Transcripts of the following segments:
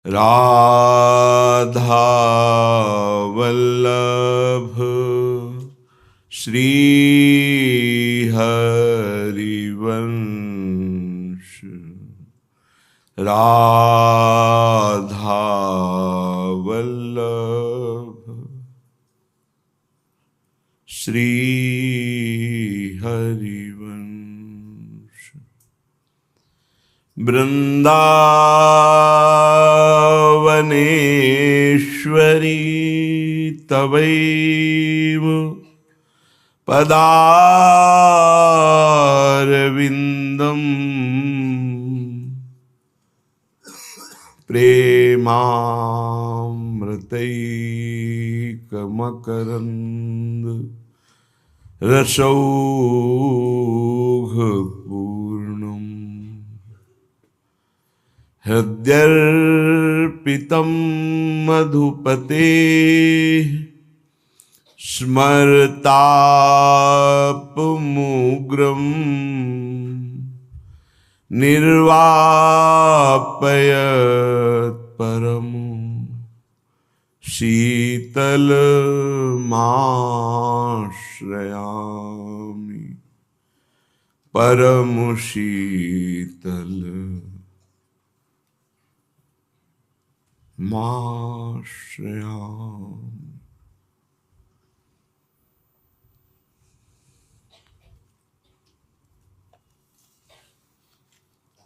राधा वल्लभ श्री हरिवंश। राधा वल्लभ श्री हरिवंश। वृंदावनेश्वरी तवैव पदारविंदम प्रेमामृतैकमकरंद रसौघपूर्णम् हृद्यर्पितं मधुपते स्मरतापमुग्रं निर्वापयत् परम शीतलमाश्रयामि परम शीतल माश्रयामि।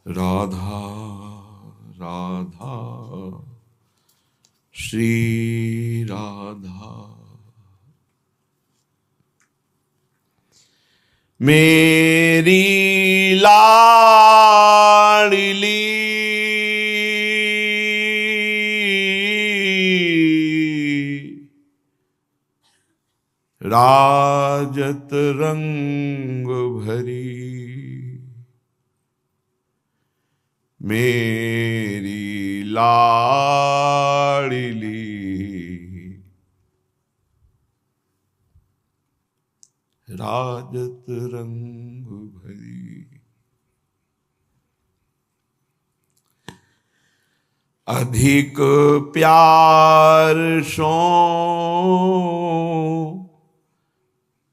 राधा राधा श्री राधा मेरी लाडली राजत रंग भरी मेरी लाडली राजत रंग भरी। अधिक प्यार सो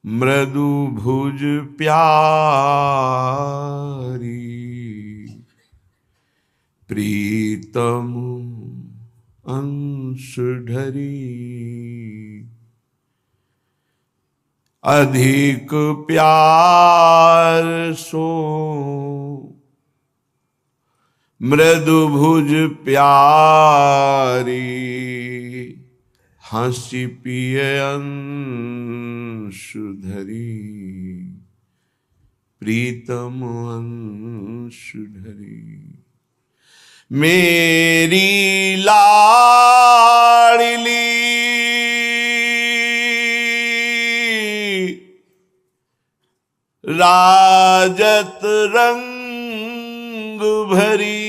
मृदु भुज प्यारी प्रीतम अंश ढरी। अधिक प्यार सो मृदु भुज प्यारी हंसी पिए अंश धरी प्रीतम अंश ढरी। मेरी लाडली राजत रंग भरी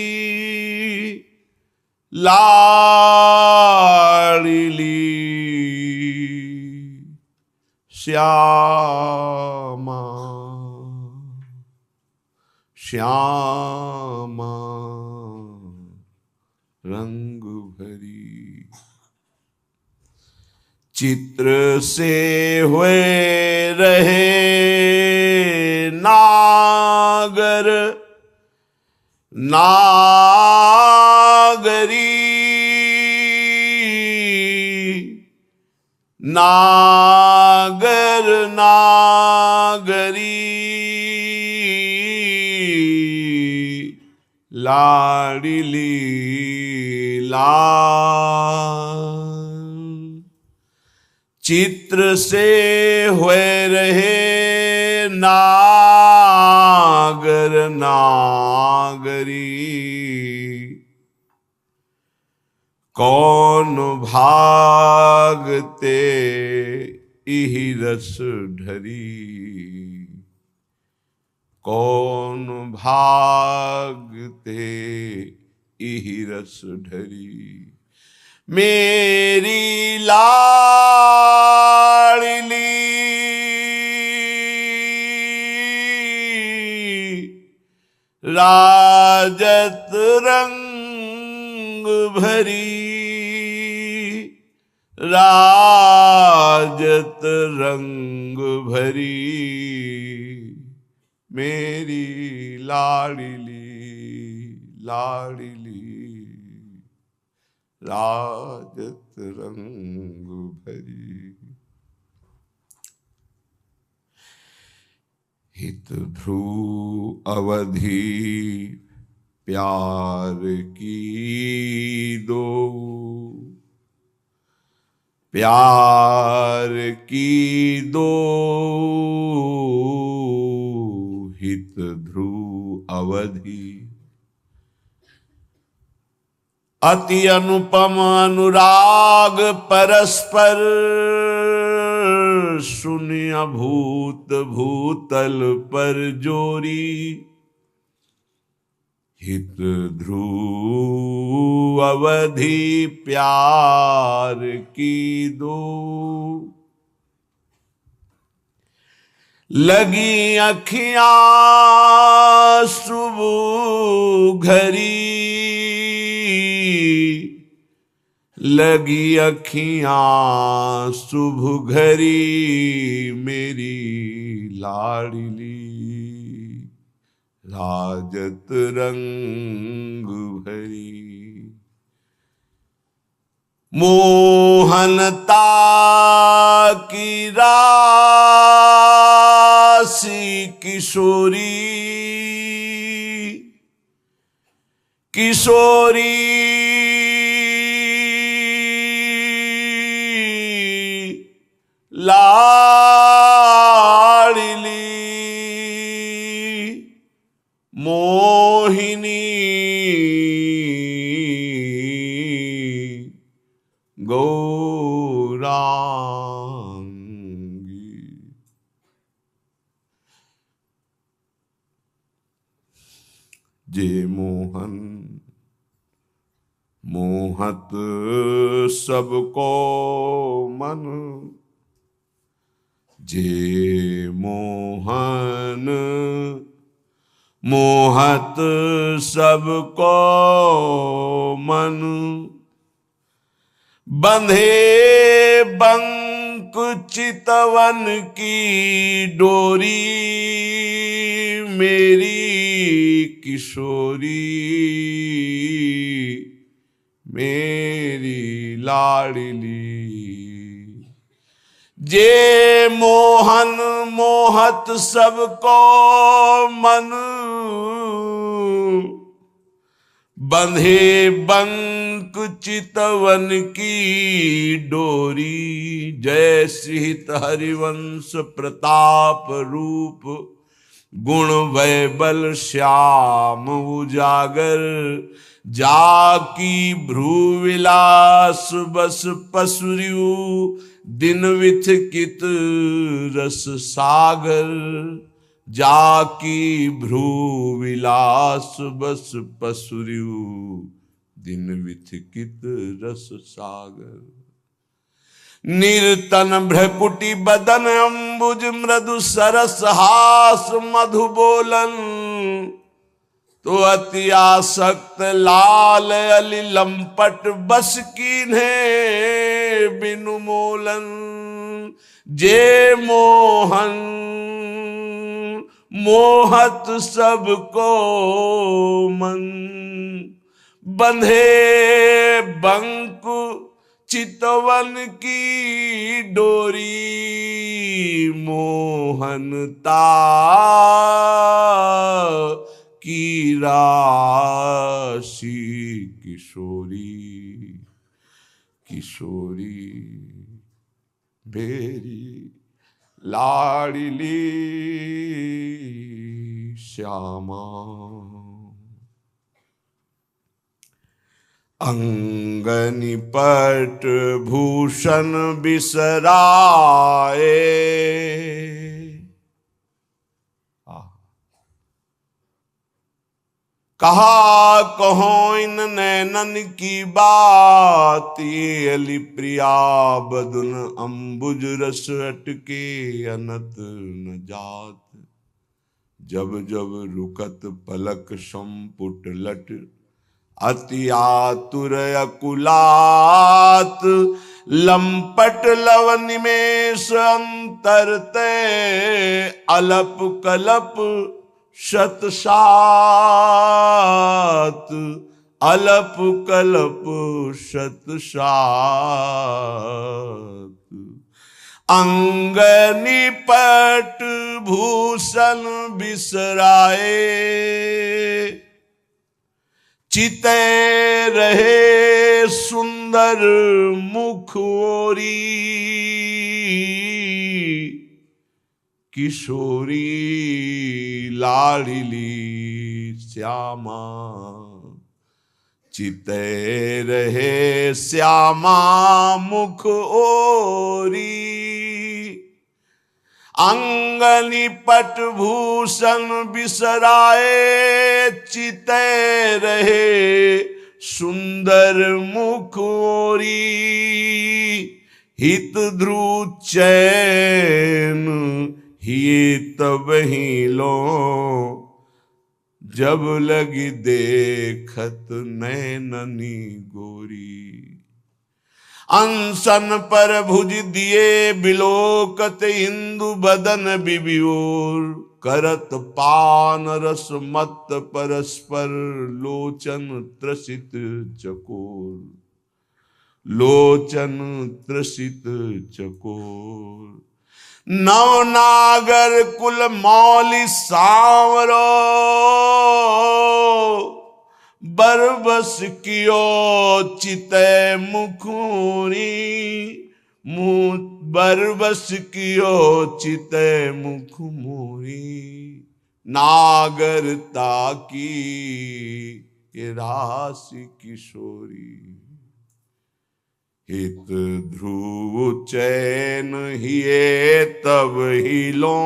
लाडली श्यामा श्यामा रंग भरी। चित्र से हुए रहे नागर नागरी नागर नागरी लाडली लाल। चित्र से हुए रहे नागर नागरी कौन भागते इहि रस ढरी कौन भागते इहि रस ढरी। मेरी लाडली राजत रंग भरी, राजत रंग भरी, मेरी लाडली लाडली, राजत रंग भरी। हित ध्रुव अवधि प्यार की दो, प्यार की दो, हित ध्रुव अवधि। अति अनुपम अनुराग परस्पर, शून्य भूत भूतल पर जोरी, हित ध्रुव अवधि प्यार की दो। लगी अखियां सुबह घरी, लगी अखियां सुबह घरी, मेरी लाडली राजत रंग भरी। मोहनता की राशि किशोरी, किशोरी लाडली, मोहिनी गौरांगी। जे मोहन मोहत सबको मन, जे मोहन मोहत सबको मन, बंधे बंक चितवन की डोरी, मेरी किशोरी मेरी लाडली। जे मोहन मोहत सबको मन, बंधे बंक चितवन की डोरी। जय श्रीहित हरिवंश प्रताप रूप, गुण वैबल श्याम उजागर। जाकी भ्रू विलास बस पसुरियु, दिन विथकित रस सागर। जाकी भ्रू विलास बस पसुरियु, दिन विथकित रस सागर। निर्तन भ्रकुटी बदन अंबुज मृदु सरस हास मधु बोलन। तो अति आसक्त लाल अली लंपट बस कीन्हे बिनु मोलन। जे मोहन मोहत सबको मन, बंधे बंकु चितवन की डोरी। मोहनता की राशि किशोरी, किशोरी मेरी लाडली श्यामा। अंगनि पट भूषण बिसराए, कहा कहो इन नैनन की बात। ये अली प्रिया बदन अंबुज रस अटके अनत न जात। जब जब रुकत पलक संपुट लट, अति आतुर अकुलात लंपट लव निमेष अंतरते अलप कलप शतसात अलप कलप शतसात अंग निपट भूषण बिसराए चिते रहे सुंदर मुख ओरी किशोरी लाड़िली श्यामा चिते रहे श्यामा मुख ओरी अंगनी पट भूषण बिसराए चिते रहे सुंदर मुख ओरी हित ध्रुव चैन हिये तब ही लो जब लगी देखत नैननी गोरी अनशन पर भुज दिए बिलोकत इंदु बदन बिबियोर करत पान रस मत परस्पर लोचन त्रसित चकोर लोचन त्रसित चकोर नवनागर कुल मौली सांवरो बरबस कियो चिते मुखूरी मुँह बरबस कियो चिते मुख मोरी नागरता की ये राशि किशोरी हित ध्रुव चैन हिये तब ही लो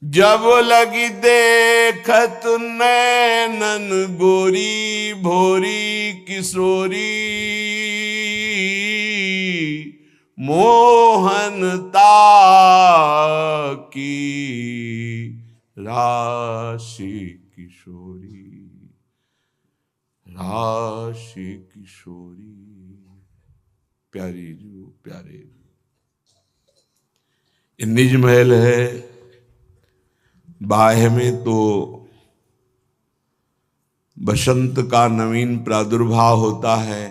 जब लगी देखत नैनन गोरी भोरी किशोरी मोहनता की राशि किशोरी राशि किशोरी। प्यारी जो प्यारे ये निज महल है। बाह्य में तो बसंत का नवीन प्रादुर्भाव होता है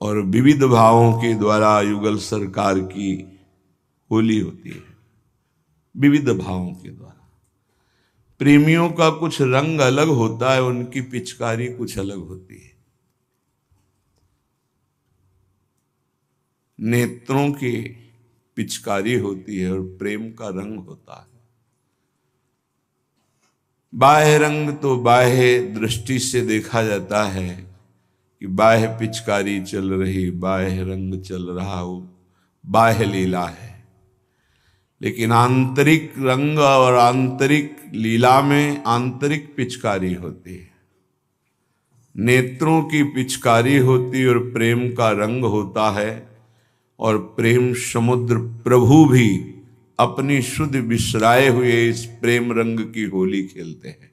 और विविध भावों के द्वारा युगल सरकार की होली होती है। विविध भावों के द्वारा प्रेमियों का कुछ रंग अलग होता है, उनकी पिचकारी कुछ अलग होती है। नेत्रों की पिचकारी होती है और प्रेम का रंग होता है। बाह्य रंग तो बाह्य दृष्टि से देखा जाता है कि बाह्य पिचकारी चल रही, बाह्य रंग चल रहा हो, बाह्य लीला है। लेकिन आंतरिक रंग और आंतरिक लीला में आंतरिक पिचकारी होती है। नेत्रों की पिचकारी होती और प्रेम का रंग होता है। और प्रेम समुद्र प्रभु भी अपनी शुद्ध बिसराए हुए इस प्रेम रंग की होली खेलते हैं।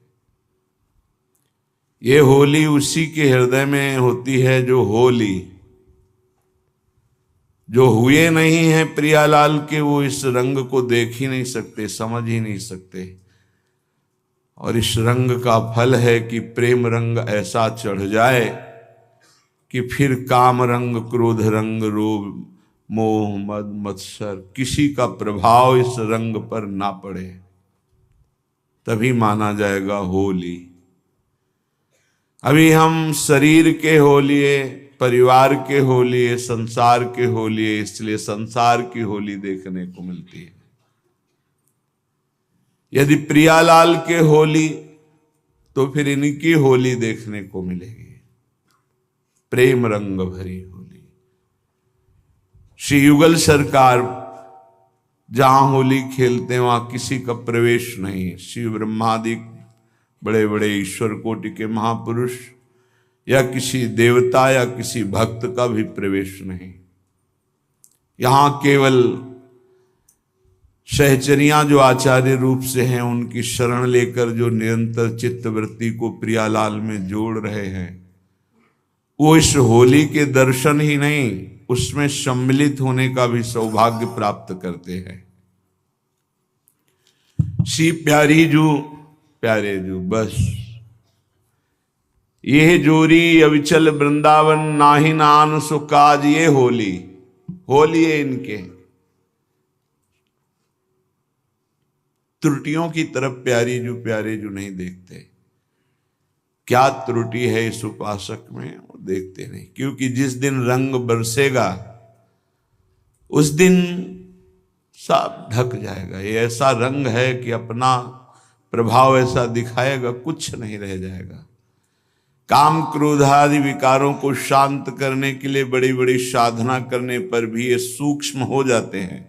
ये होली उसी के हृदय में होती है जो होली जो हुए नहीं है प्रियालाल के, वो इस रंग को देख ही नहीं सकते, समझ ही नहीं सकते। और इस रंग का फल है कि प्रेम रंग ऐसा चढ़ जाए कि फिर काम रंग, क्रोध रंग, रोग, मोह, मद, मत्सर किसी का प्रभाव इस रंग पर ना पड़े, तभी माना जाएगा होली। अभी हम शरीर के होलिए, परिवार के होलिए, संसार के होलिए, इसलिए संसार की होली देखने को मिलती है। यदि प्रियालाल के होली तो फिर इनकी होली देखने को मिलेगी, प्रेम रंग भरी होली। श्री युगल सरकार जहां होली खेलते हैं वहां किसी का प्रवेश नहीं। शिव ब्रह्मादि बड़े बड़े ईश्वर कोटि के महापुरुष या किसी देवता या किसी भक्त का भी प्रवेश नहीं। यहां केवल सहचरियां जो आचार्य रूप से हैं उनकी शरण लेकर जो निरंतर चित्तवृत्ति को प्रियालाल में जोड़ रहे हैं, वो इस होली के दर्शन ही नहीं उसमें सम्मिलित होने का भी सौभाग्य प्राप्त करते हैं। सी प्यारी जू प्यारे जू बस ये जोरी अविचल वृंदावन नाहि नान सो काज। ये होली होली है इनके। त्रुटियों की तरफ प्यारे जो नहीं देखते। क्या त्रुटि है इस उपासक में वो देखते नहीं, क्योंकि जिस दिन रंग बरसेगा उस दिन सब ढक जाएगा। ये ऐसा रंग है कि अपना प्रभाव ऐसा दिखाएगा, कुछ नहीं रह जाएगा। काम क्रोध आदि विकारों को शांत करने के लिए बड़ी बड़ी साधना करने पर भी ये सूक्ष्म हो जाते हैं,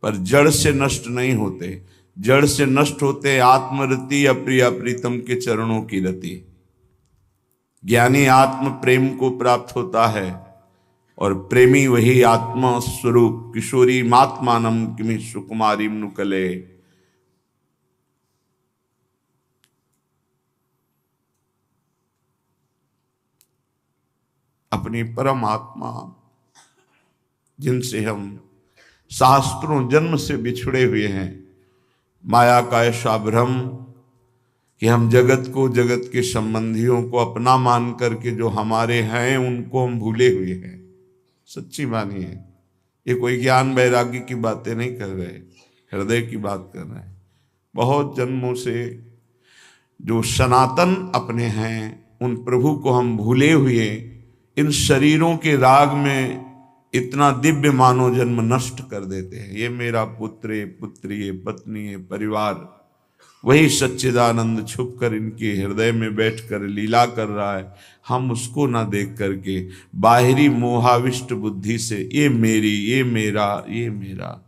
पर जड़ से नष्ट नहीं होते। जड़ से नष्ट होते आत्मरति या प्रिया प्रीतम के चरणों की रति। ज्ञानी आत्म प्रेम को प्राप्त होता है और प्रेमी वही आत्मा स्वरूप किशोरी मात्मानम किमि सुकुमारी नुकले। अपनी परम आत्मा जिनसे हम शास्त्रों जन्म से बिछड़े हुए हैं, माया का ऐसा भ्रम कि हम जगत को, जगत के संबंधियों को अपना मान करके जो हमारे हैं उनको हम भूले हुए हैं। सच्ची मानिए, ये कोई ज्ञान वैराग्य की बातें नहीं कर रहे, हृदय की बात कर रहे हैं। बहुत जन्मों से जो सनातन अपने हैं उन प्रभु को हम भूले हुए इन शरीरों के राग में इतना दिव्य मानव जन्म नष्ट कर देते हैं। ये मेरा पुत्र, ये पुत्री, ये पत्नी, ये परिवार, वही सच्चिदानंद छुप कर इनके हृदय में बैठकर लीला कर रहा है। हम उसको ना देख करके बाहरी मोहाविष्ट बुद्धि से ये मेरी, ये मेरा, ये मेरा,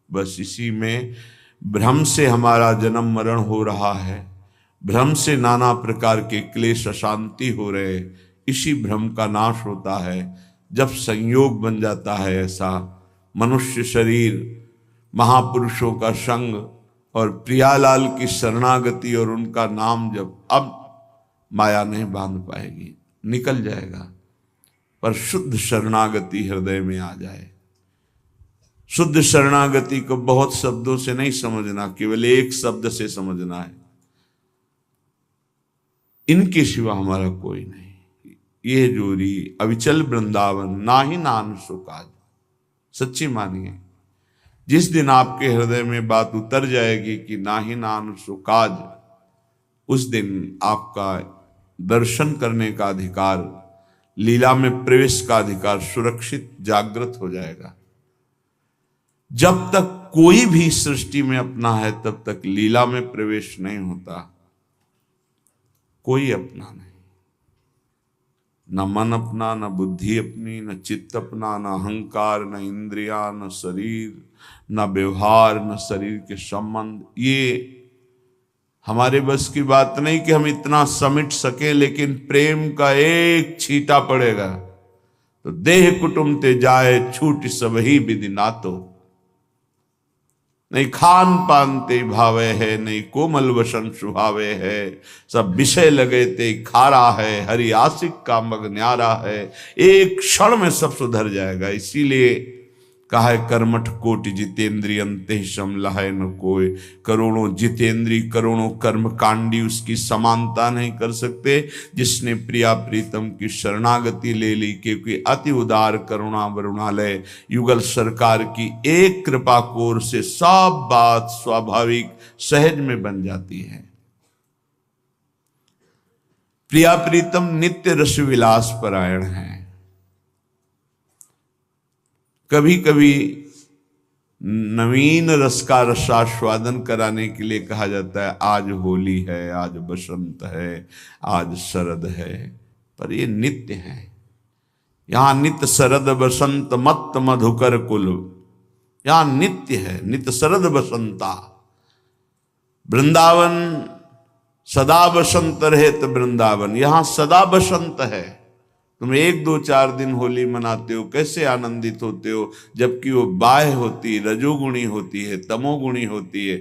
बस इसी में भ्रम से हमारा जन्म मरण हो रहा है। भ्रम से नाना प्रकार के क्लेश अशांति हो रहे। इसी भ्रम का नाश होता है जब संयोग बन जाता है ऐसा मनुष्य शरीर, महापुरुषों का संग और प्रियालाल की शरणागति और उनका नाम जब, अब माया नहीं बांध पाएगी, निकल जाएगा। पर शुद्ध शरणागति हृदय में आ जाए। शुद्ध शरणागति को बहुत शब्दों से नहीं समझना, केवल एक शब्द से समझना है, इनके सिवा हमारा कोई नहीं। ये जोरी अविचल वृंदावन नाहि नान सो काज। सच्ची मानिए, जिस दिन आपके हृदय में बात उतर जाएगी कि नाहि नान सो काज, उस दिन आपका दर्शन करने का अधिकार, लीला में प्रवेश का अधिकार सुरक्षित जागृत हो जाएगा। जब तक कोई भी सृष्टि में अपना है तब तक लीला में प्रवेश नहीं होता। कोई अपना नहीं, न मन अपना, न बुद्धि अपनी, न चित्त अपना, न अहंकार, न इंद्रिया, न शरीर, न व्यवहार, न शरीर के संबंध। ये हमारे बस की बात नहीं कि हम इतना समेट सके, लेकिन प्रेम का एक छींटा पड़ेगा तो देह कुटुंब ते जाए छूट सब ही विधि नातो। नहीं खान पान ते भावे है, नहीं कोमल वसन सुहावे है, सब विषय लगे ते खारा है, हरि आशिक का मग न्यारा है। एक क्षण में सब सुधर जाएगा। इसीलिए कहा है कर्मठ कोटि जितेंद्रियं तेहि सम लहै न कोय। करोड़ों जितेंद्री, करोड़ों कर्म कांडी उसकी समानता नहीं कर सकते जिसने प्रिया प्रीतम की शरणागति ले ली। क्योंकि अति उदार करुणा वरुणालय युगल सरकार की एक कृपा कोर से सब बात स्वाभाविक सहज में बन जाती है। प्रिया प्रीतम नित्य रस विलास परायण है। कभी कभी नवीन रस का रसास्वादन कराने के लिए कहा जाता है आज होली है, आज बसंत है, आज शरद है, पर ये नित्य है। यहां नित्य शरद बसंत मत मधुकर कुल, यहां नित्य है, नित्य शरद बसंता। वृंदावन सदा बसंत रहे तो वृंदावन, यहां सदा बसंत है। तुम 1 2 4 दिन होली मनाते हो, कैसे आनंदित होते हो, जबकि वो बाह्य होती है, रजोगुणी होती है, तमोगुणी होती है।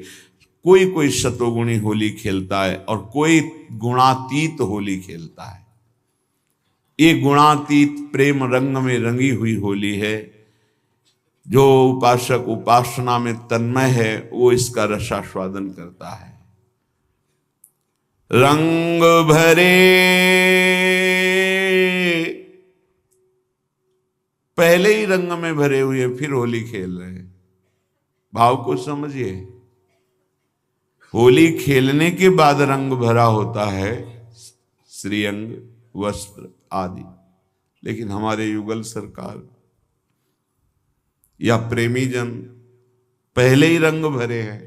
कोई कोई शतोगुणी होली खेलता है और कोई गुणातीत होली खेलता है। ये गुणातीत प्रेम रंग में रंगी हुई होली है। जो उपासक उपासना में तन्मय है वो इसका रसास्वादन करता है। रंग भरे पहले ही रंग में भरे हुए फिर होली खेल रहे हैं। भाव को समझिए। होली खेलने के बाद रंग भरा होता है, श्रीअंग, वस्त्र आदि। लेकिन हमारे युगल सरकार या प्रेमी जन पहले ही रंग भरे हैं।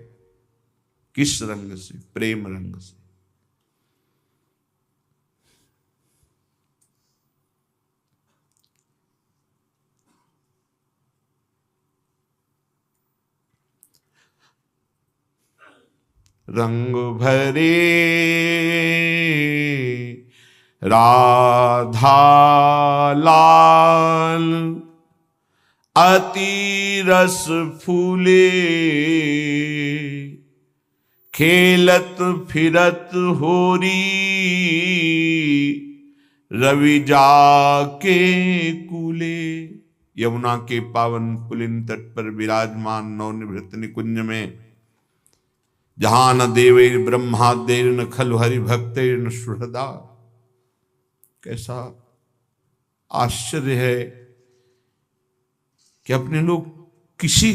किस रंग से? प्रेम रंग से। रंग भरे राधा लाल अति रस फूले, खेलत फिरत होरी रवि जाके कूले। यमुना के पावन पुलिन तट पर विराजमान नवनिभृत निकुंज में, जहां न देवैर ब्रह्मादेर न खलु हरि भक्तेर न सुहृदा। कैसा आश्चर्य है कि अपने लोग किसी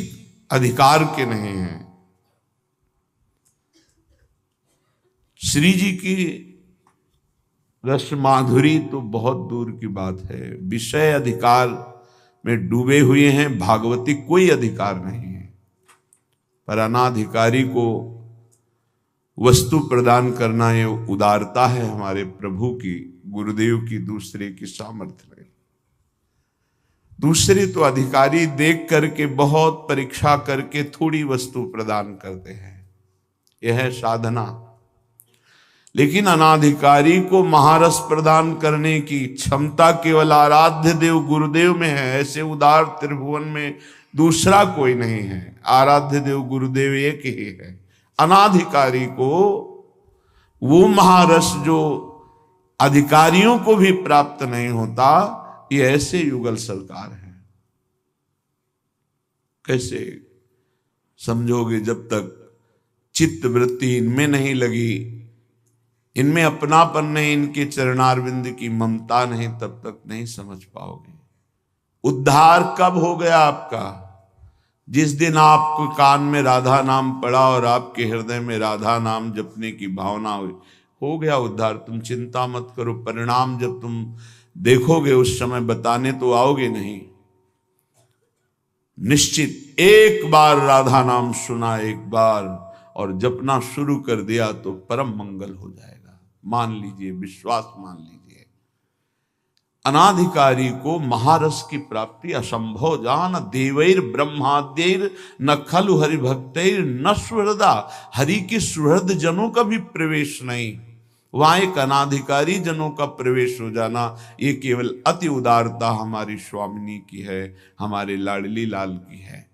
अधिकार के नहीं हैं। श्री जी की रस माधुरी तो बहुत दूर की बात है, विषय अधिकार में डूबे हुए हैं। भागवती कोई अधिकार नहीं है, पर अनाधिकारी को वस्तु प्रदान करना ये उदारता है हमारे प्रभु की, गुरुदेव की, दूसरे की सामर्थ्य नहीं। दूसरे तो अधिकारी देख करके बहुत परीक्षा करके थोड़ी वस्तु प्रदान करते हैं, यह है साधना। लेकिन अनाधिकारी को महारस प्रदान करने की क्षमता केवल आराध्य देव गुरुदेव में है। ऐसे उदार त्रिभुवन में दूसरा कोई नहीं है। आराध्य देव गुरुदेव एक ही है। अनाधिकारी को वो महारस जो अधिकारियों को भी प्राप्त नहीं होता, ये ऐसे युगल सरकार है। कैसे समझोगे? जब तक चित्त वृत्ति इनमें नहीं लगी, इनमें अपनापन नहीं, इनके चरणारविंद की ममता नहीं, तब तक नहीं समझ पाओगे। उद्धार कब हो गया आपका? जिस दिन आपको कान में राधा नाम पड़ा और आपके हृदय में राधा नाम जपने की भावना हुई, हो गया उद्धार। तुम चिंता मत करो, परिणाम जब तुम देखोगे उस समय बताने तो आओगे नहीं। निश्चित एक बार राधा नाम सुना, एक बार और जपना शुरू कर दिया तो परम मंगल हो जाएगा। मान लीजिए, विश्वास मान लीजिए। अनाधिकारी को महारस की प्राप्ति असंभव। जान देवैर ब्रह्मादेर न खलु हरि भक्तेर न सुहृदा। हरि के सुहृद जनों का भी प्रवेश नहीं, वहां एक अनाधिकारी जनों का प्रवेश हो जाना, ये केवल अति उदारता हमारी स्वामिनी की है, हमारे लाडली लाल की है।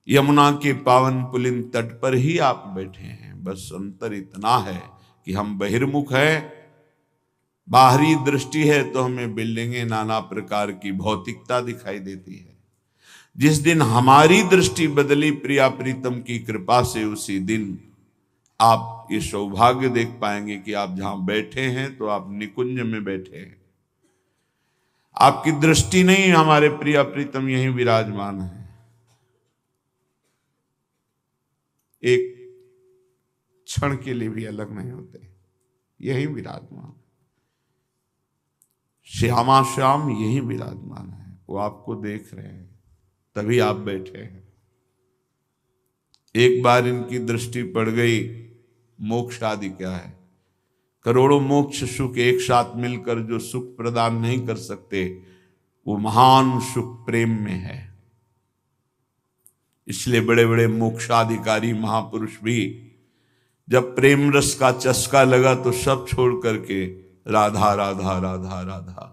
यमुना के पावन पुलिन तट पर ही आप बैठे हैं। बस अंतर इतना है कि हम बहिर्मुख हैं। बाहरी दृष्टि है तो हमें बिल्डिंगें नाना प्रकार की भौतिकता दिखाई देती है। जिस दिन हमारी दृष्टि बदली प्रिया प्रीतम की कृपा से, उसी दिन आप ये सौभाग्य देख पाएंगे कि आप जहां बैठे हैं तो आप निकुंज में बैठे हैं। आपकी दृष्टि नहीं, हमारे प्रिया प्रीतम यहीं विराजमान है। एक क्षण के लिए भी अलग नहीं होते, यहीं विराजमान। श्यामा श्याम यहीं विराजमान है, वो आपको देख रहे हैं, तभी आप बैठे हैं। एक बार इनकी दृष्टि पड़ गई, मोक्ष आदि क्या है? करोड़ों मोक्ष सुख एक साथ मिलकर जो सुख प्रदान नहीं कर सकते, वो महान सुख प्रेम में है। इसलिए बड़े बड़े मोक्षाधिकारी महापुरुष भी जब प्रेम रस का चस्का लगा तो सब छोड़ करके राधा राधा राधा राधा।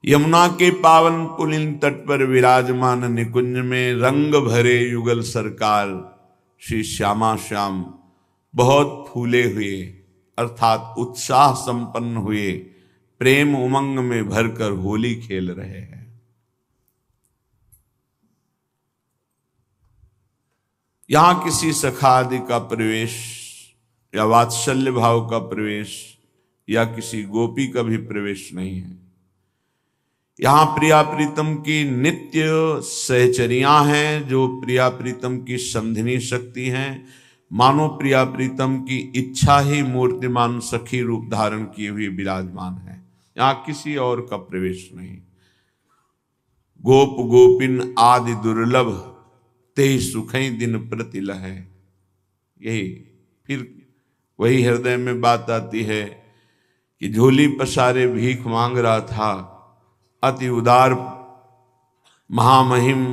यमुना के पावन पुलिन तट पर विराजमान निकुंज में रंग भरे युगल सरकार श्री श्यामा श्याम बहुत फूले हुए अर्थात उत्साह संपन्न हुए प्रेम उमंग में भरकर होली खेल रहे हैं। यहां किसी सखा आदि का प्रवेश या वात्सल्य भाव का प्रवेश या किसी गोपी का भी प्रवेश नहीं है। यहां प्रिया प्रीतम की नित्य सहचरियां हैं जो प्रिया प्रीतम की संधिनी शक्ति हैं। मानो प्रिया प्रीतम की इच्छा ही मूर्तिमान सखी रूप धारण किए हुए विराजमान है। यहां किसी और का प्रवेश नहीं। गोप गोपिन आदि दुर्लभ ते सुखई दिन प्रति लहै। यही फिर वही हृदय में बात आती है कि झोली पसारे भीख मांग रहा था, अति उदार महामहिम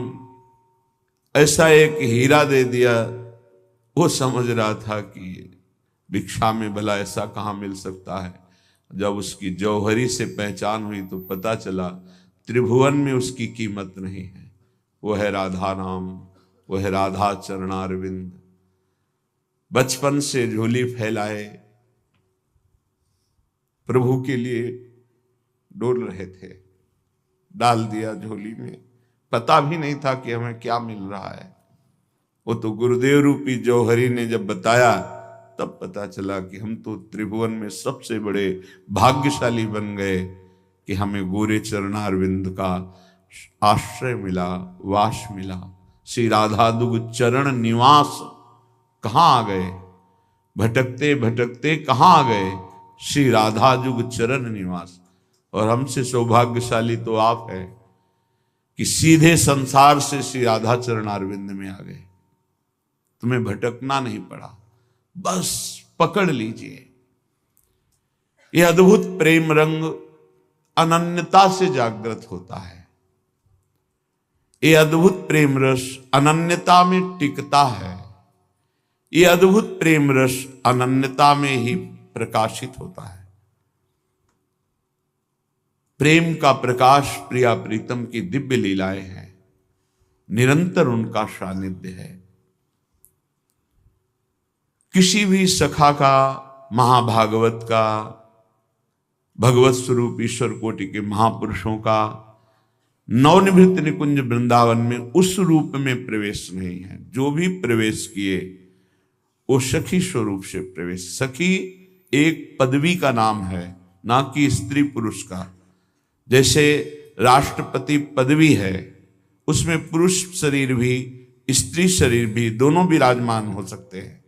ऐसा एक हीरा दे दिया। वो समझ रहा था कि भिक्षा में भला ऐसा कहाँ मिल सकता है। जब उसकी जौहरी से पहचान हुई तो पता चला त्रिभुवन में उसकी कीमत नहीं है। वो है राधा नाम, वो है राधा चरणारविंद। बचपन से झोली फैलाए प्रभु के लिए डोल रहे थे, डाल दिया झोली में। पता भी नहीं था कि हमें क्या मिल रहा है। वो तो गुरुदेव रूपी जौहरी ने जब बताया तब पता चला कि हम तो त्रिभुवन में सबसे बड़े भाग्यशाली बन गए कि हमें गोरे चरणारविंद का आश्रय मिला, वास मिला। श्री राधा दुग चरण निवास कहाँ आ गए, भटकते भटकते कहाँ आ गए, श्री राधा जुग चरण निवास। और हमसे सौभाग्यशाली तो आप है कि सीधे संसार से श्री राधा चरणारविंद में आ गए। तुम्हें भटकना नहीं पड़ा, बस पकड़ लीजिए। यह अद्भुत प्रेम रंग अनन्यता से जागृत होता है। यह अद्भुत प्रेम रस अनन्यता में टिकता है। यह अद्भुत प्रेम रस अनन्यता में ही प्रकाशित होता है। प्रेम का प्रकाश प्रिया प्रीतम की दिव्य लीलाएं हैं, निरंतर उनका सानिध्य है। किसी भी सखा का, महाभागवत का, भगवत स्वरूप ईश्वर कोटि के महापुरुषों का नवनिभृत निकुंज वृंदावन में उस रूप में प्रवेश नहीं है। जो भी प्रवेश किए वो सखी स्वरूप से प्रवेश। सखी एक पदवी का नाम है, ना कि स्त्री पुरुष का। जैसे राष्ट्रपति पदवी है, उसमें पुरुष शरीर भी स्त्री शरीर भी दोनों विराजमान हो सकते हैं।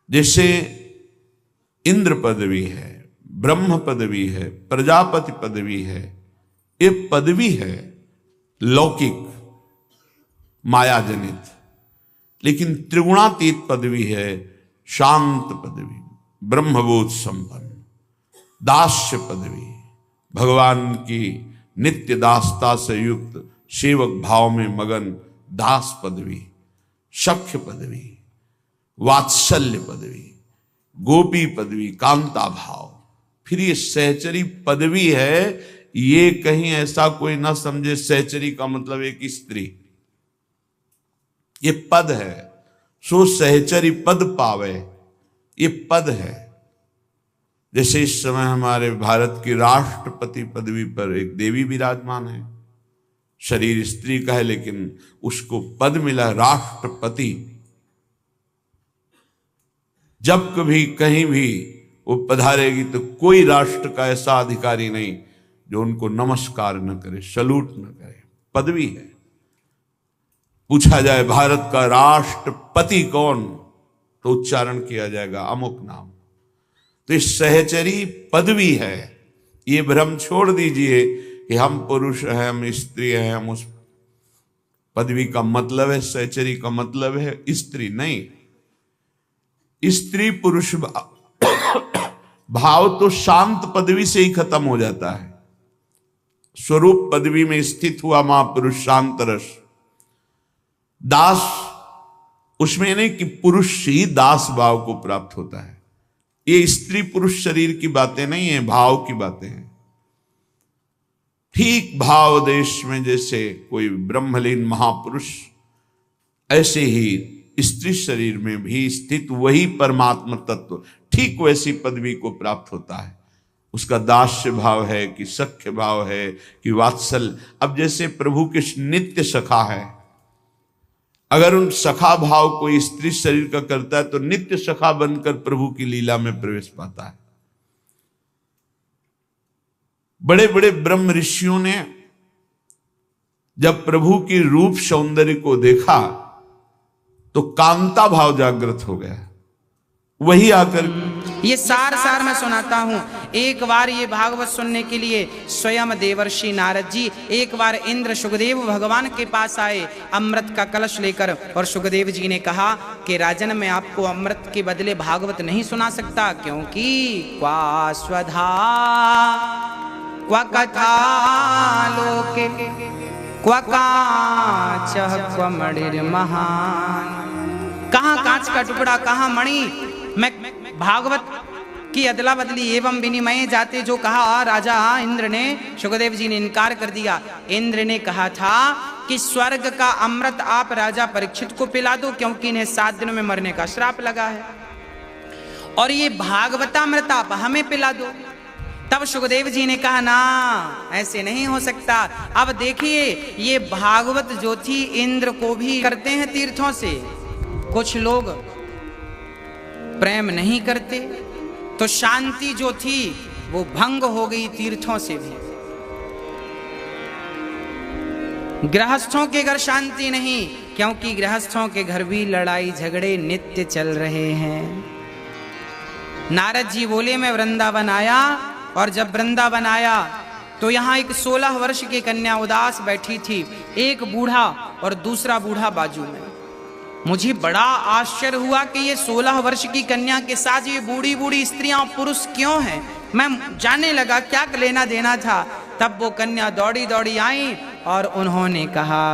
जैसे इंद्र पदवी है, ब्रह्म पदवी है, प्रजापति पदवी है। ये पदवी है लौकिक माया जनित, लेकिन त्रिगुणातीत पदवी है शांत पदवी, ब्रह्मबोध संपन्न, दास्य पदवी, भगवान की नित्य दासता से युक्त सेवक भाव में मगन दास पदवी, सख्य पदवी, वात्सल्य पदवी, गोपी पदवी, कांता भाव। फिर ये सहचरी पदवी है। ये कहीं ऐसा कोई ना समझे सहचरी का मतलब एक स्त्री। ये पद है, सो सहचरी पद पावे, ये पद है। जैसे इस समय हमारे भारत की राष्ट्रपति पदवी पर एक देवी विराजमान है। शरीर स्त्री का है लेकिन उसको पद मिला राष्ट्रपति। जब कभी कहीं भी वो पधारेगी तो कोई राष्ट्र का ऐसा अधिकारी नहीं जो उनको नमस्कार न करे, सलूट न करे। पदवी है। पूछा जाए भारत का राष्ट्रपति कौन, तो उच्चारण किया जाएगा अमुक नाम। तो इस सहचरी पदवी है। ये भ्रम छोड़ दीजिए कि हम पुरुष हैं, हम स्त्री हैं, हम उस पदवी का मतलब है सहचरी का मतलब है स्त्री नहीं। स्त्री पुरुष भाव तो शांत पदवी से ही खत्म हो जाता है। स्वरूप पदवी में स्थित हुआ महापुरुष शांत रस। दास उसमें नहीं कि पुरुष ही दास भाव को प्राप्त होता है। ये स्त्री पुरुष शरीर की बातें नहीं है, भाव की बातें हैं। ठीक भाव देश में जैसे कोई ब्रह्मलीन महापुरुष, ऐसे ही स्त्री शरीर में भी स्थित वही परमात्मा तत्व ठीक वैसी पदवी को प्राप्त होता है। उसका दास्य भाव है कि सख्य भाव है कि वात्सल। अब जैसे प्रभु के नित्य सखा है, अगर उन सखा भाव कोई स्त्री शरीर का करता है तो नित्य सखा बनकर प्रभु की लीला में प्रवेश पाता है। बड़े बड़े ब्रह्म ऋषियों ने जब प्रभु की रूप सौंदर्य को देखा तो कांता भाव जागृत हो गया। वही आकर ये सार मैं सुनाता हूँ। एक बार ये भागवत सुनने के लिए स्वयं देवर्षि नारद जी एक बार इंद्र सुखदेव भगवान के पास आए अमृत का कलश लेकर, और सुखदेव जी ने कहा कि राजन, मैं आपको अमृत के बदले भागवत नहीं सुना सकता, क्योंकि क्वा स्वधा क्वा कथा लोके क्वा कांचः क्वा मणिर्महान्। कहाँ कांच का टुकड़ा, कहाँ मणि। मैं भागवत की अदला बदली एवं विनिमय जाते जो कहा राजा इंद्र ने, सुखदेव जी ने इनकार कर दिया। इंद्र ने कहा था कि स्वर्ग का अमृत आप राजा परीक्षित को पिला दो, क्योंकि इन्हें 7 दिनों में मरने का श्राप लगा है, और ये भागवतामृत आप हमें पिला दो। तब सुखदेव जी ने कहा ना, ऐसे नहीं हो सकता। अब देखिए, ये भागवत जो थी इंद्र को भी करते हैं तीर्थों से, कुछ लोग प्रेम नहीं करते, तो शांति जो थी वो भंग हो गई तीर्थों से भी। गृहस्थों के घर शांति नहीं, क्योंकि गृहस्थों के घर भी लड़ाई झगड़े नित्य चल रहे हैं। नारद जी बोले मैं वृंदावन आया, और जब वृंदावन आया तो यहाँ एक 16 वर्ष की कन्या उदास बैठी थी, एक बूढ़ा और दूसरा बूढ़ा बाजू में। मुझे बड़ा आश्चर्य हुआ कि ये 16 वर्ष की कन्या के साथ ये बूढ़ी बूढ़ी स्त्रियां पुरुष क्यों हैं। मैं जानने लगा क्या लेना देना था। तब वो कन्या दौड़ी दौड़ी आई और उन्होंने कहा,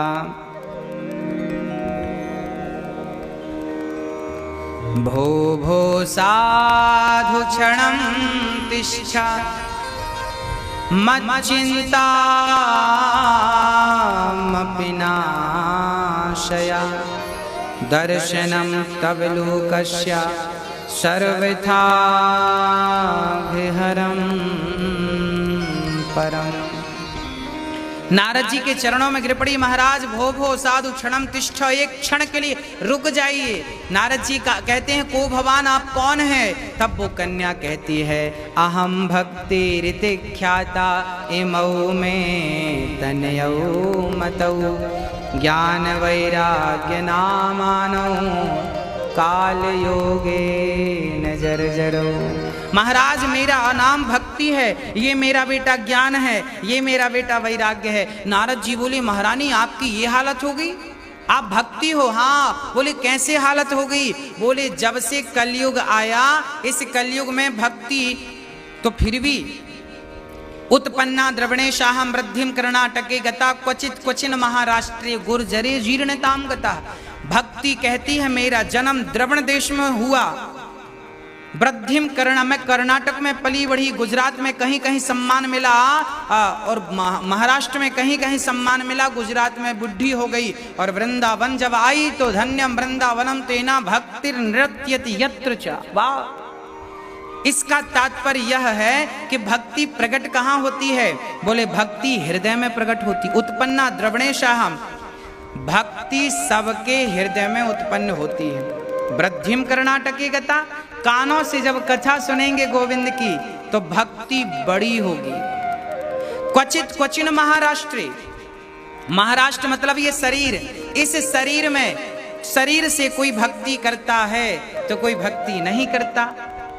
भो भो साधु क्षणं तिष्ठ मच्चिन्तामपि नाशया दर्शनं तव लोकस्य सर्वथा विहरं परम। नारद जी के चरणों में गिर पड़ी, महाराज भो भो साधु क्षणम तिष्ठ, एक क्षण के लिए रुक जाइए। नारद जी का कहते हैं को भवान, आप कौन है? तब वो कन्या कहती है, अहम भक्ति ऋति ख्याता इमौ में तनयौ मतौ ज्ञान वैराग्य नामानो काल योगे नजर जरो। महाराज मेरा नाम भक्ति है, ये मेरा बेटा ज्ञान है, ये मेरा बेटा वैराग्य है। नारद जी बोले, महारानी आपकी ये हालत हो गई, आप भक्ति हो? हाँ। बोले कैसे हालत हो गई? बोले जब से कलयुग आया, इस कलयुग में भक्ति तो फिर भी उत्पन्ना द्रवणेशाहम वृद्धिम कर्णाटके गता क्वचित क्वचिन महाराष्ट्रे गुर्जरे जीर्णताम गता। भक्ति कहती है मेरा जन्म द्रवण देश में हुआ, वृद्धिम कर्ण, मैं कर्नाटक में पली बढ़ी, गुजरात में कहीं कहीं सम्मान मिला और महाराष्ट्र में कहीं कहीं सम्मान मिला, गुजरात में बुढ़ी हो गई, और वृंदावन जब आई तो धन्यम वृंदावनम तेना भक्तिर नृत्यति यत्र च। वाह! इसका तात्पर्य यह है कि भक्ति प्रकट कहाँ होती है? बोले भक्ति हृदय में प्रकट होती। उत्पन्ना द्रवणेशाहम, भक्ति सबके हृदय में उत्पन्न होती है। वृद्धिम कर्णाटकी गता, कानों से जब कथा सुनेंगे गोविंद की तो भक्ति बड़ी होगी। क्वचित क्वचिन महाराष्ट्रे, महाराष्ट्र मतलब ये शरीर, इस शरीर में शरीर से कोई भक्ति करता है तो कोई भक्ति नहीं करता।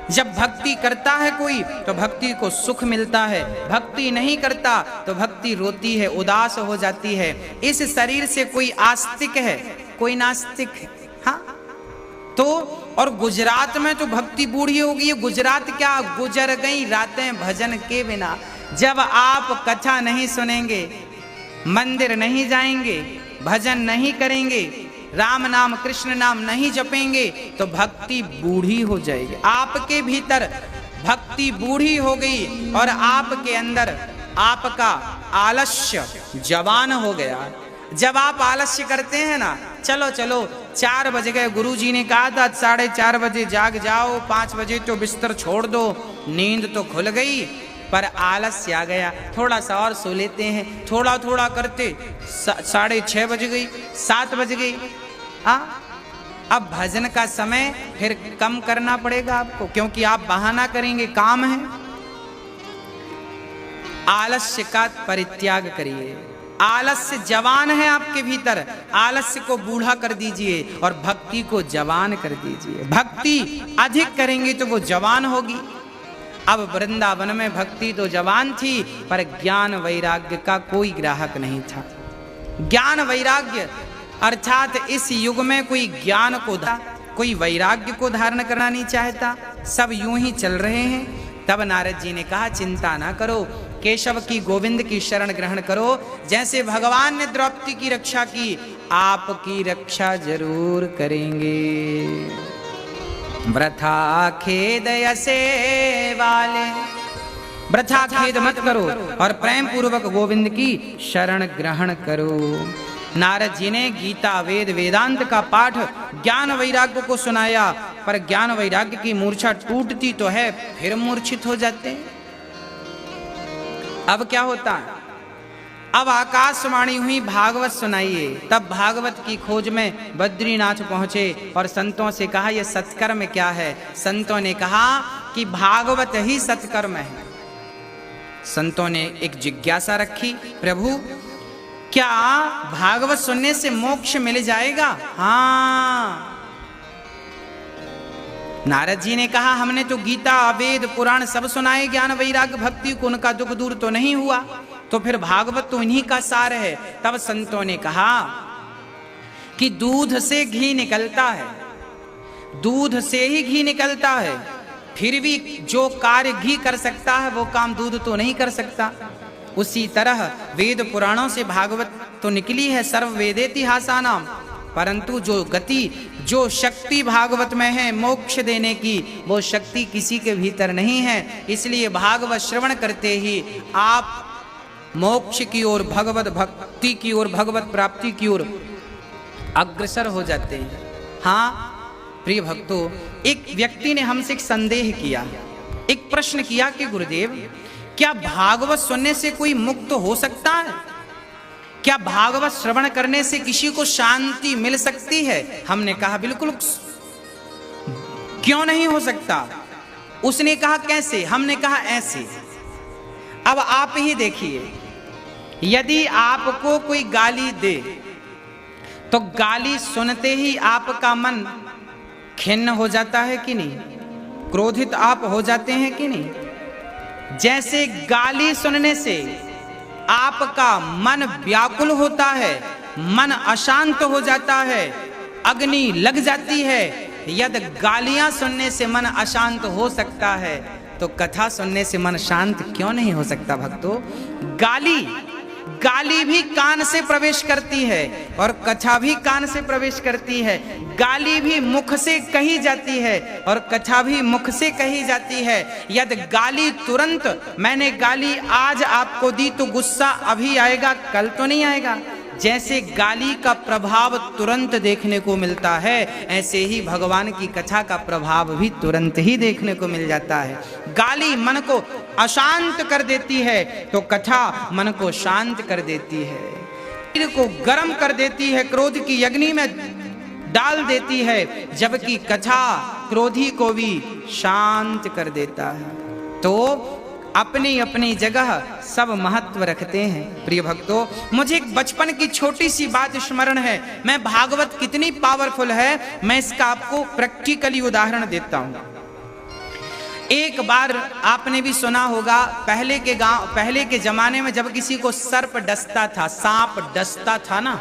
जब भक्ति करता है कोई तो भक्ति को सुख मिलता है, भक्ति नहीं करता तो भक्ति रोती है, उदास हो जाती है। इस शरीर से कोई आस्तिक है, कोई नास्तिक है। हाँ तो और गुजरात में तो भक्ति बूढ़ी हो गई है। गुजरात क्या, गुजर गई रातें भजन के बिना। जब आप कथा नहीं सुनेंगे, मंदिर नहीं जाएंगे, भजन नहीं करेंगे राम नाम कृष्ण नाम नहीं जपेंगे तो भक्ति बूढ़ी हो जाएगी। आपके भीतर भक्ति बूढ़ी हो गई और आपके अंदर आपका आलस्य जवान हो गया। जब आप आलस्य करते हैं ना, चलो चलो 4 बज गए, गुरुजी ने कहा था 4:30 बजे जाग जाओ, 5 बजे तो बिस्तर छोड़ दो, नींद तो खुल गई पर आलस्य आ गया, थोड़ा सा और सो लेते हैं। थोड़ा थोड़ा करते 6:30 बज गई, 7 बज गई। अब भजन का समय फिर कम करना पड़ेगा आपको, क्योंकि आप बहाना करेंगे, काम है। आलस्य का परित्याग करिए। आलस्य जवान है आपके भीतर, आलस्य को बूढ़ा कर दीजिए और भक्ति को जवान कर दीजिए। भक्ति अधिक करेंगे तो वो जवान होगी। अब वृंदावन में भक्ति तो जवान थी पर ज्ञान वैराग्य का कोई ग्राहक नहीं था। ज्ञान वैराग्य अर्थात इस युग में कोई ज्ञान को कोई वैराग्य को धारण करना नहीं चाहता, सब यूं ही चल रहे हैं। तब नारद जी ने कहा चिंता ना करो, केशव की गोविंद की शरण ग्रहण करो। जैसे भगवान ने द्रौपदी की रक्षा की, आपकी रक्षा जरूर करेंगे। वृथा खेद यसे वाले, वृथा खेद मत करो और प्रेम पूर्वक गोविंद की शरण ग्रहण करो। नारद जी ने गीता वेद वेदांत का पाठ ज्ञान वैराग्य को सुनाया, पर ज्ञान वैराग्य की मूर्छा टूटती तो है, फिर मूर्छित हो जाते हैं। अब क्या होता है? अब आकाशवाणी हुई भागवत सुनाइए। तब भागवत की खोज में बद्रीनाथ पहुंचे और संतों से कहा यह सत्कर्म क्या है? संतों ने कहा कि भागवत ही सत्कर्म है। संतों ने एक जिज्ञासा रखी, प्रभु क्या भागवत सुनने से मोक्ष मिल जाएगा? हाँ। नारद जी ने कहा हमने तो गीता वेद पुराण सब सुनाए, ज्ञान वैराग्य भक्ति को, उनका दुख दूर तो नहीं हुआ, तो फिर भागवत तो इन्हीं का सार है। तब संतों ने कहा कि दूध से घी निकलता है, दूध से ही घी निकलता है, फिर भी जो कार्य घी कर सकता है वो काम दूध तो नहीं कर सकता। उसी तरह वेद पुराणों से भागवत तो निकली है, सर्व वेदेतिहासानाम, परंतु जो गति जो शक्ति भागवत में है मोक्ष देने की, वो शक्ति किसी के भीतर नहीं है। इसलिए भागवत श्रवण करते ही आप मोक्ष की ओर, भगवत भक्ति की ओर, भगवत प्राप्ति की ओर अग्रसर हो जाते हैं। हाँ प्रिय भक्तों, एक व्यक्ति ने हमसे एक संदेह किया, एक प्रश्न किया कि गुरुदेव क्या भागवत सुनने से कोई मुक्त हो सकता है? क्या भागवत श्रवण करने से किसी को शांति मिल सकती है? हमने कहा बिल्कुल, क्यों नहीं हो सकता। उसने कहा कैसे? हमने कहा ऐसे। अब आप ही देखिए, यदि आपको कोई गाली दे तो गाली सुनते ही आपका मन खिन्न हो जाता है कि नहीं? क्रोधित आप हो जाते हैं कि नहीं? जैसे गाली सुनने से आपका मन व्याकुल होता है, मन अशांत हो जाता है, अग्नि लग जाती है, यदि गालियां सुनने से मन अशांत हो सकता है तो कथा सुनने से मन शांत क्यों नहीं हो सकता भक्तों? गाली भी कान से प्रवेश करती है और कथा भी कान से प्रवेश करती है। गाली भी मुख से कही जाती है और कथा भी मुख से कही जाती है। यदि गाली तुरंत, मैंने गाली आज आपको दी तो गुस्सा अभी आएगा, कल तो नहीं आएगा। जैसे गाली का प्रभाव तुरंत देखने को मिलता है, ऐसे ही भगवान की कथा का प्रभाव भी तुरंत ही देखने को मिल जाता है। गाली मन को अशांत कर देती है तो कथा मन को शांत कर देती है, शरीर को गर्म कर देती है, क्रोध की अग्नि में डाल देती है, जबकि कथा क्रोधी को भी शांत कर देता है। तो अपनी अपनी जगह सब महत्व रखते हैं। प्रिय भक्तों, मुझे एक बचपन की छोटी सी बात स्मरण है। मैं भागवत कितनी पावरफुल है, मैं इसका आपको प्रैक्टिकली उदाहरण देता हूं। एक बार आपने भी सुना होगा, पहले के जमाने में जब किसी को सर्प डसता था, सांप डसता था ना,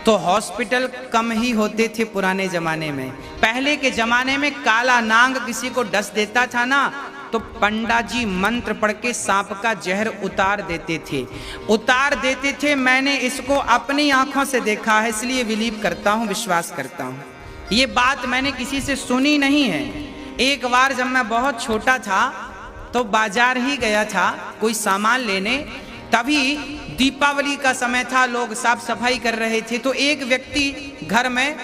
तो हॉस्पिटल कम ही होते थे पुराने जमाने में। पहले के जमाने में काला नाग किसी को डस देता था ना, तो पंडा जी मंत्र पढ़ के सांप का जहर उतार देते थे। मैंने इसको अपनी आंखों से देखा है, इसलिए बिलीव करता हूँ, विश्वास करता हूँ। ये बात मैंने किसी से सुनी नहीं है। एक बार जब मैं बहुत छोटा था तो बाजार ही गया था कोई सामान लेने, तभी दीपावली का समय था, लोग साफ सफाई कर रहे थे। तो एक व्यक्ति घर में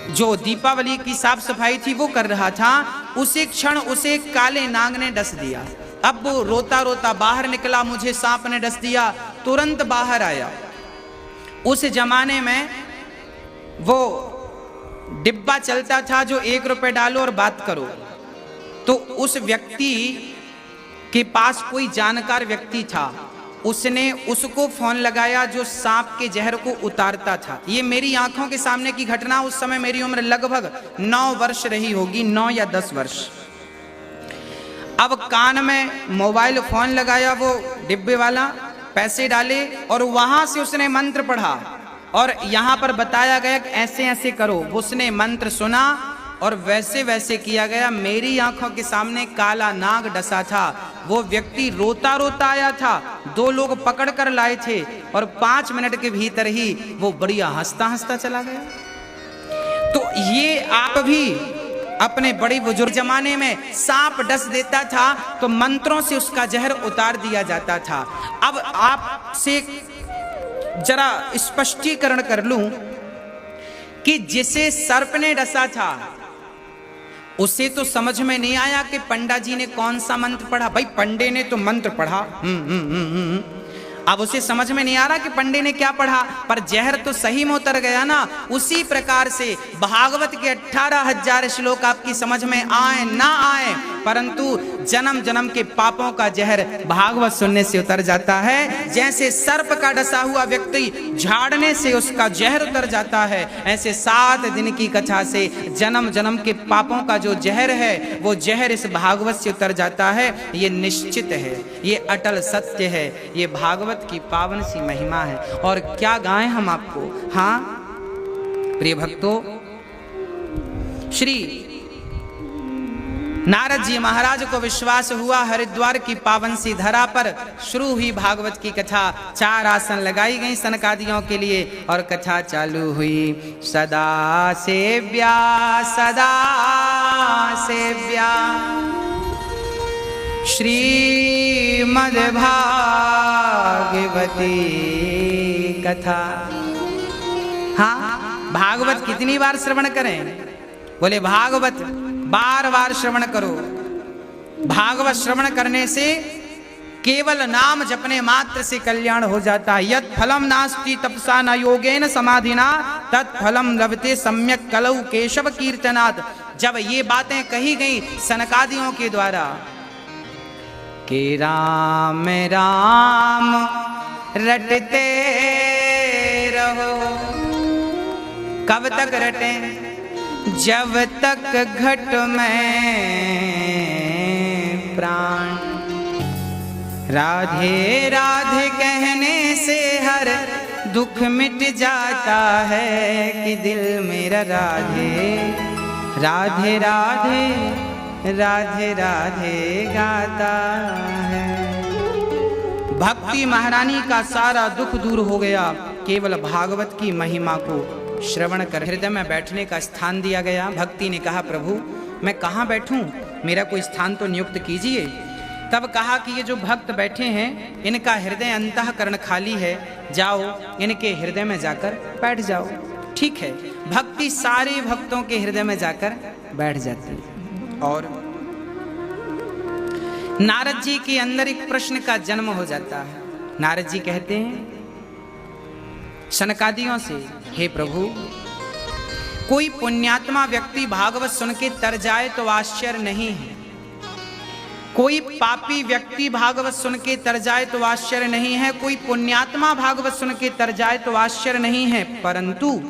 जो दीपावली की साफ सफाई थी वो कर रहा था। उसी क्षण उसे काले नाग ने डस दिया। अब वो रोता रोता बाहर निकला, मुझे सांप ने डस दिया, तुरंत बाहर आया। उस जमाने में वो डिब्बा चलता था जो 1 रुपए डालो और बात करो। तो उस व्यक्ति के पास कोई जानकार व्यक्ति था, उसने उसको फोन लगाया जो सांप के जहर को उतारता था। ये मेरी आंखों के सामने की घटना। उस समय मेरी उम्र लगभग 9 वर्ष रही होगी, 9 या 10 वर्ष। अब कान में मोबाइल फोन लगाया वो डिब्बे वाला, पैसे डाले और वहां से उसने मंत्र पढ़ा और यहां पर बताया गया कि ऐसे ऐसे करो। उसने मंत्र सुना और वैसे वैसे किया गया। मेरी आंखों के सामने काला नाग डसा था। वो व्यक्ति रोता रोता आया था, 2 लोग पकड़ कर लाए थे और 5 मिनट के भीतर ही वो बढ़िया हंसता हंसता चला गया। तो ये आप भी अपने बड़े बुजुर्ग जमाने में सांप डस देता था तो मंत्रों से उसका जहर उतार दिया जाता था। अब आपसे जरा स्पष्टीकरण कर लूं कि जिसे सर्प ने डसा था उसे तो समझ में नहीं आया कि पंडा जी ने कौन सा मंत्र पढ़ा। भाई पंडे ने तो मंत्र पढ़ा, अब उसे समझ में नहीं आ रहा कि पंडे ने क्या पढ़ा, पर जहर तो सही में उतर गया ना। उसी प्रकार से भागवत के 18,000 श्लोक आपकी समझ में आए ना आए, परंतु जन्म जन्म के पापों का जहर भागवत सुनने से उतर जाता है। जैसे सर्प का डसा हुआ व्यक्ति झाड़ने से उसका जहर उतर जाता है, ऐसे 7 दिन की कथा से जन्म जन्म के पापों का जो जहर है वो जहर इस भागवत से उतर जाता है। ये निश्चित है, ये अटल सत्य है, ये भागवत की पावन सी महिमा है। और क्या गाएं हम आपको। हाँ प्रिय भक्तों, श्री नारद जी महाराज को विश्वास हुआ, हरिद्वार की पावन सी धरा पर शुरू हुई भागवत की कथा। 4 आसन लगाई गई सनकादियों के लिए और कथा चालू हुई। सदा सेव्या सदा सेव्या श्रीमद्भागवती कथा। हाँ, भागवत कितनी बार श्रवण करें? बोले भागवत बार बार श्रवण करो। भागवत श्रवण करने से केवल नाम जपने मात्र से कल्याण हो जाता है। यत् फलम नास्ति तपसा न योगेन समाधिना तत् फलम लभते सम्यक कलौ केशव कीर्तनात्। जब ये बातें कही गई सनकादियों के द्वारा कि राम राम रटते रहो, कब तक रटें? जब तक घट में प्राण। राधे राधे कहने से हर दुख मिट जाता है कि दिल मेरा राधे राधे राधे राधे राधे गाता है। भक्ति महारानी का सारा दुख दूर हो गया केवल भागवत की महिमा को श्रवण कर। हृदय में बैठने का स्थान दिया गया। भक्ति ने कहा प्रभु मैं कहाँ बैठूं, मेरा कोई स्थान तो नियुक्त कीजिए। तब कहा कि ये जो भक्त बैठे हैं इनका हृदय अंतःकरण खाली है, जाओ इनके हृदय में जाकर बैठ जाओ। ठीक है, भक्ति सारे भक्तों के हृदय में जाकर बैठ जाती है। और नारद जी के अंदर एक प्रश्न का जन्म हो जाता है। नारद जी कहते हैं सनकादियों से, हे प्रभु कोई पुण्यात्मा व्यक्ति भागवत सुन के तर जाए तो आश्चर्य नहीं है, कोई पापी व्यक्ति भागवत सुन के तर जाए तो आश्चर्य नहीं है, कोई पुण्यात्मा भागवत सुन के तर जाए तो आश्चर्य नहीं है, परंतु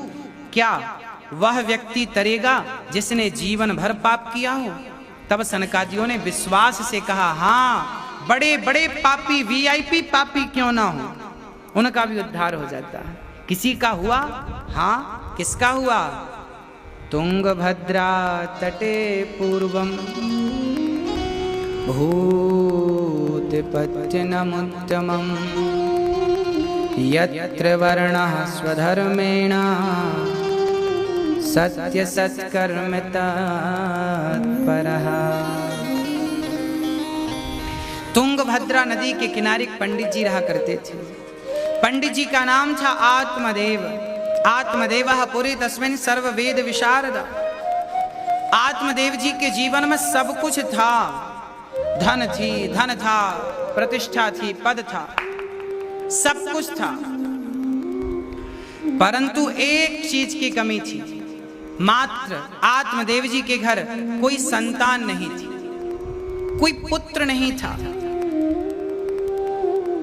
क्या वह व्यक्ति तरेगा जिसने जीवन भर पाप किया हो? तब सनकादियों ने विश्वास से कहा हाँ, बड़े बड़े पापी वीआईपी पापी क्यों ना हो उनका भी उद्धार हो जाता है। किसी का हुआ? हाँ, किसका हुआ? तुंगभद्रा तटे पूर्वं भूतिपत्यनमुत्तमं यत्र वर्णः स्वधर्मेण सत्यसत्कर्म तत्परः। तुंगभद्रा नदी के किनारे एक पंडित जी रहा करते थे। पंडित जी का नाम था आत्मदेव। आत्मदेवः पुरी तस्मिन् सर्व वेद विशारद। आत्मदेव जी के जीवन में सब कुछ था। धन था, प्रतिष्ठा थी, पद था, सब कुछ था, परंतु एक चीज की कमी थी। मात्र आत्मदेव जी के घर कोई संतान नहीं थी, कोई पुत्र नहीं था।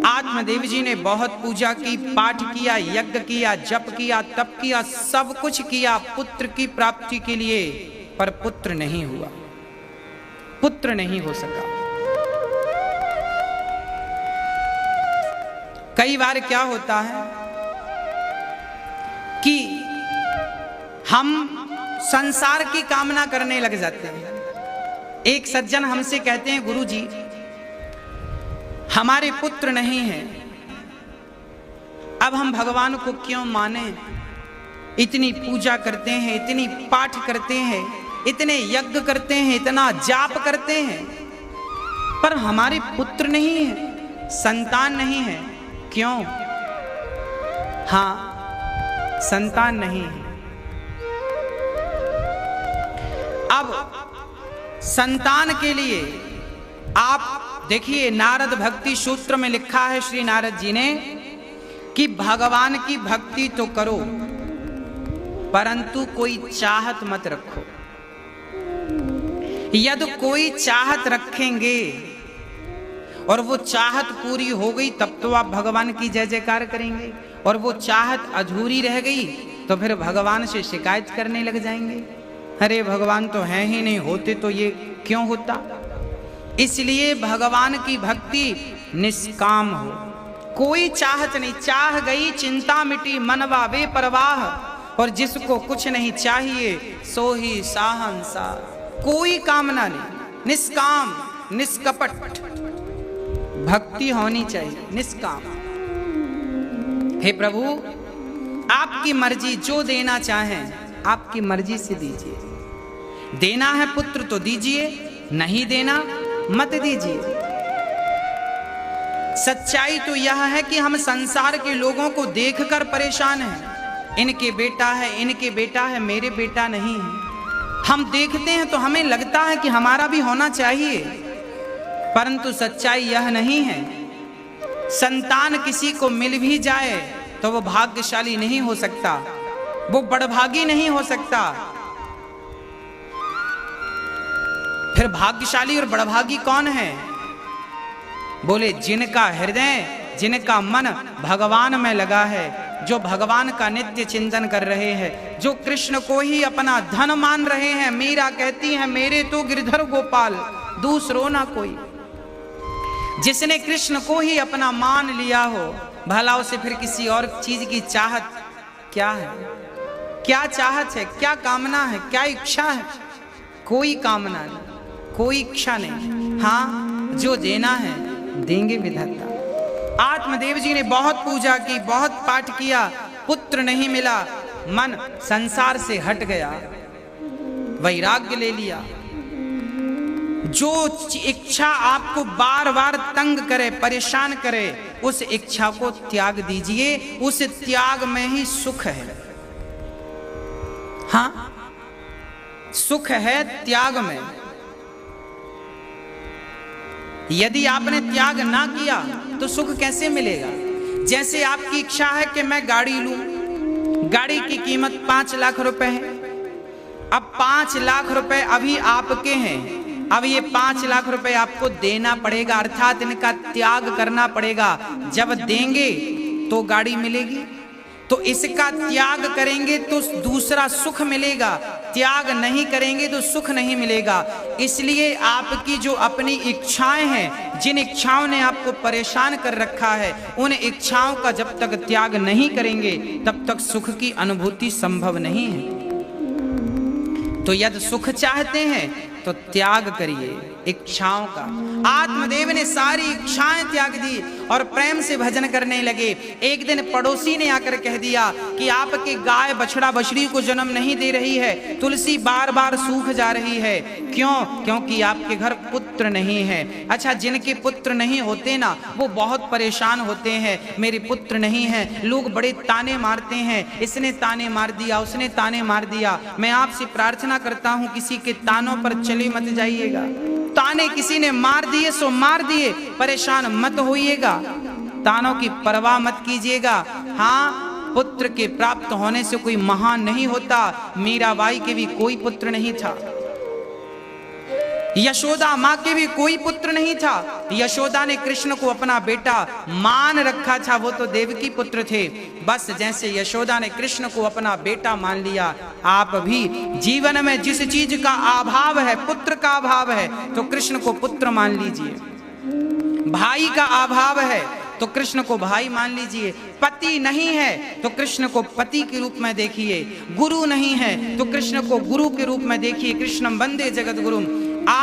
आत्मदेव जी ने बहुत पूजा की, पाठ किया, यज्ञ किया, जप किया, तप किया, सब कुछ किया पुत्र की प्राप्ति के लिए, पर पुत्र नहीं हुआ, पुत्र नहीं हो सका। कई बार क्या होता है कि हम संसार की कामना करने लग जाते हैं। एक सज्जन हमसे कहते हैं, गुरु जी हमारे पुत्र नहीं हैं, अब हम भगवान को क्यों माने? इतनी पूजा करते हैं, इतनी पाठ करते हैं, इतने यज्ञ करते हैं, इतना जाप करते हैं, पर हमारे पुत्र नहीं है, संतान नहीं है, क्यों? हाँ, संतान नहीं है। अब संतान के लिए आप देखिए, नारद भक्ति सूत्र में लिखा है श्री नारद जी ने कि भगवान की भक्ति तो करो, परंतु कोई चाहत मत रखो। यदि कोई चाहत रखेंगे और वो चाहत पूरी हो गई तब तो आप भगवान की जय जयकार करेंगे, और वो चाहत अधूरी रह गई तो फिर भगवान से शिकायत करने लग जाएंगे, अरे भगवान तो हैं ही नहीं, होते तो ये क्यों होता। इसलिए भगवान की भक्ति निष्काम हो, कोई चाहत नहीं, चाह गई चिंता मिटी मनवा वे परवाह, और जिसको कुछ नहीं चाहिए सो ही साहंसार। कोई कामना नहीं, निष्काम निष्कपट भक्ति होनी चाहिए, निष्काम। हे प्रभु आपकी मर्जी, जो देना चाहें आपकी मर्जी से दीजिए। देना है पुत्र तो दीजिए, नहीं देना मत दीजिए। सच्चाई तो यह है कि हम संसार के लोगों को देखकर परेशान हैं, इनके बेटा है, इनके बेटा है, मेरे बेटा नहीं है। हम देखते हैं तो हमें लगता है कि हमारा भी होना चाहिए, परंतु सच्चाई यह नहीं है। संतान किसी को मिल भी जाए तो वो भाग्यशाली नहीं हो सकता, वो बड़भागी नहीं हो सकता। फिर भाग्यशाली और बड़भागी कौन है? बोले जिनका हृदय, जिनका मन भगवान में लगा है, जो भगवान का नित्य चिंतन कर रहे हैं, जो कृष्ण को ही अपना धन मान रहे हैं। मीरा कहती है मेरे तो गिरधर गोपाल दूसरो ना कोई। जिसने कृष्ण को ही अपना मान लिया हो, भला उसे फिर किसी और चीज की चाहत क्या है? क्या चाहत है, क्या कामना है, क्या इच्छा है? कोई कामना नहीं, कोई इच्छा नहीं। हाँ, जो देना है देंगे विधाता। आत्मदेव जी ने बहुत पूजा की, बहुत पाठ किया, पुत्र नहीं मिला, मन संसार से हट गया, वैराग्य ले लिया। जो इच्छा आपको बार बार तंग करे, परेशान करे, उस इच्छा को त्याग दीजिए, उस त्याग में ही सुख है। हाँ, सुख है त्याग में। यदि आपने त्याग ना किया तो सुख कैसे मिलेगा? जैसे आपकी इच्छा है कि मैं गाड़ी लूं, गाड़ी की कीमत 5 लाख रुपए है। अब 5 लाख रुपए अभी आपके हैं, अब ये 5 लाख रुपए आपको देना पड़ेगा, अर्थात इनका त्याग करना पड़ेगा। जब देंगे तो गाड़ी मिलेगी, तो इसका त्याग करेंगे तो दूसरा सुख मिलेगा, त्याग नहीं करेंगे तो सुख नहीं मिलेगा। इसलिए आपकी जो अपनी इच्छाएं हैं, जिन इच्छाओं ने आपको परेशान कर रखा है, उन इच्छाओं का जब तक त्याग नहीं करेंगे तब तक सुख की अनुभूति संभव नहीं है। तो यदि सुख चाहते हैं तो त्याग करिए इच्छाओं का। आत्मदेव ने सारी इच्छाएं त्याग दी और प्रेम से भजन करने लगे। एक दिन पड़ोसी ने आकर कह दिया कि आपके गाय बछड़ा बछड़ी को जन्म नहीं दे रही है, तुलसी बार बार सूख जा रही है। क्यों? क्योंकि आपके घर पुत्र नहीं है। अच्छा, जिनके पुत्र नहीं होते ना, वो बहुत परेशान होते हैं, मेरे पुत्र नहीं है, लोग बड़े ताने मारते हैं, इसने ताने मार दिया, उसने ताने मार दिया। मैं आपसे प्रार्थना करता हूं, किसी के तानों पर चले मत जाइएगा। ताने किसी ने मार दिए सो मार दिए, परेशान मत होइएगा, तानों की परवाह मत कीजिएगा। हाँ, पुत्र के प्राप्त होने से कोई महान नहीं होता। मीराबाई के भी कोई पुत्र नहीं था, यशोदा माँ के भी कोई पुत्र नहीं था। यशोदा ने कृष्ण को अपना बेटा मान रखा था, वो तो देवकी पुत्र थे। बस जैसे यशोदा ने कृष्ण को अपना बेटा मान लिया, आप भी जीवन में जिस चीज का अभाव है, पुत्र का अभाव है, तो कृष्ण को पुत्र मान लीजिए। भाई का अभाव है तो कृष्ण को भाई मान लीजिए। पति नहीं है तो कृष्ण को पति के रूप में देखिए। गुरु नहीं है तो कृष्ण को गुरु के रूप में देखिए। कृष्णं वंदे जगत गुरुम।